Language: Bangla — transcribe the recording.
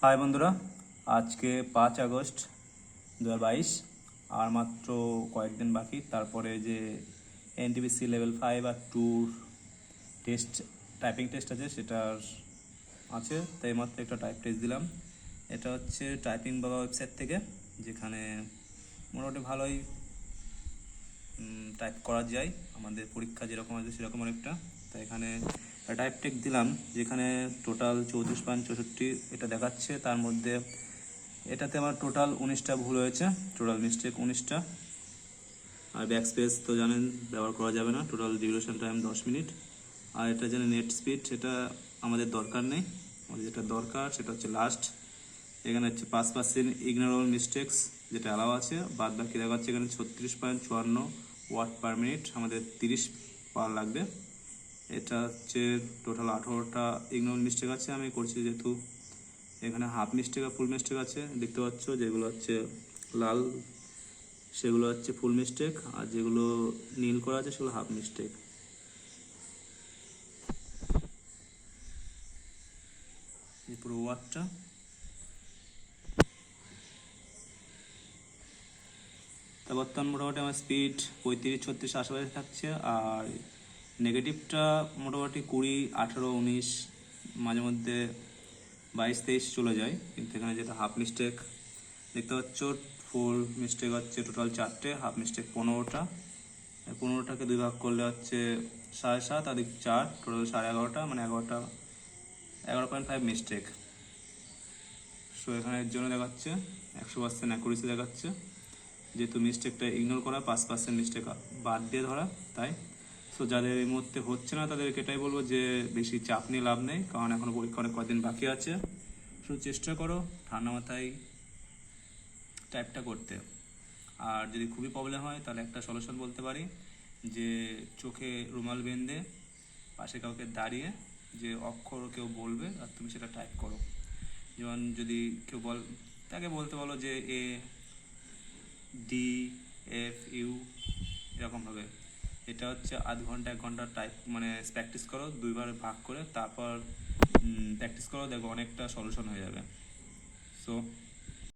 হাই বন্ধুরা, আজকে 5 আগস্ট 2022 আর মাত্র কয়েকদিন বাকি। তারপরে যে এনটিপিসি লেভেল 5 আর 2 টেস্ট টাইপিং টেস্ট আছে সেটার আছে, তাই মাত্র একটা টাইপ টেস্ট দিলাম। এটা হচ্ছে টাইপিং বাবা ওয়েবসাইট থেকে, যেখানে মোটামুটি ভালোই টাইপ করা যায়। আমাদের পরীক্ষা যেরকম আছে সেরকম অনেকটা। তাই এখানে টাইপ টেক দিলাম, যেখানে টোটাল 34.64 এটা দেখাচ্ছে। তার মধ্যে এটাতে আমার টোটাল 19টা ভুল হয়েছে, টোটাল মিস্টেক 19টা। আর ব্যাক স্পেস তো জানেন ব্যবহার করা যাবে না। Total duration time 10 minute. আর এটা জানেন নেট স্পিড, সেটা আমাদের দরকার নেই। আমাদের যেটা দরকার সেটা হচ্ছে লাস্ট। এখানে হচ্ছে 5% ইগনোরেবল মিস্টেক্স, যেটা অ্যালাউ আছে। বাদ বাকি দেখাচ্ছে এখানে 36.54 ওয়াট পার মিনিট, আমাদের 30 পার লাগবে। এটা হচ্ছে টোটাল 18টা ইগনোরেবল মিস্টেক আছে। আমি করছি যেহেতু এখানে হাফ মিস্টেক আর ফুল মিস্টেক আছে, দেখতে পাচ্ছ। যেগুলো হচ্ছে লাল সেগুলো হচ্ছে ফুল মিস্টেক, আর যেগুলো নীল করা আছে সেগুলো হাফ মিস্টেক। এই পুরো ওয়ার্ডটা তা বর্তমান মোটামুটি আমার স্পিড 35-36 আশেপাশে থাকছে। আর নেগেটিভটা মোটামুটি 20, 18, 19, মাঝে মধ্যে 22-23 চলে যায়। কিন্তু এখানে যেটা হাফ মিস্টেক দেখতে পাচ্ছ, ফুল মিস্টেক হচ্ছে টোটাল 4টে, হাফ মিস্টেক 15টা। 15টাকে 2 ভাগ করলে হচ্ছে 7.5, আর 4 টোটাল 11.5, মানে 11.5 মিস্টেক। সো এখানে এর জন্য দেখাচ্ছে 100% অ্যাকুরেসি দেখাচ্ছে, যেহেতু মিস্টেকটা ইগনোর করা, 5% মিস্টেক বাদ দিয়ে ধরা। তাই সো যাদের এই মুহূর্তে হচ্ছে না তাদেরকে এটাই বলবো যে বেশি চাপ নিয়ে লাভ নেই, কারণ এখনও পরীক্ষা অনেক কদিন বাকি আছে। সো চেষ্টা করো ঠান্ডা মাথায় টাইপটা করতে। আর যদি খুবই প্রবলেম হয় তাহলে একটা সলিউশন বলতে পারি, যে চোখে রুমাল বেঁধে পাশে কাউকে দাঁড়িয়ে যে অক্ষর কেউ বলবে আর তুমি সেটা টাইপ করো। যেমন যদি কেউ তাকে বলতে বলো যে ADFU, এরকমভাবে। এটা হচ্ছে আধ ঘন্টা 1 ঘন্টা টাইপ, মানে প্র্যাকটিস করো 2বার ভাগ করে, তারপর প্র্যাকটিস করো, দেখো অনেকটা সলিউশন হয়ে যাবে। সো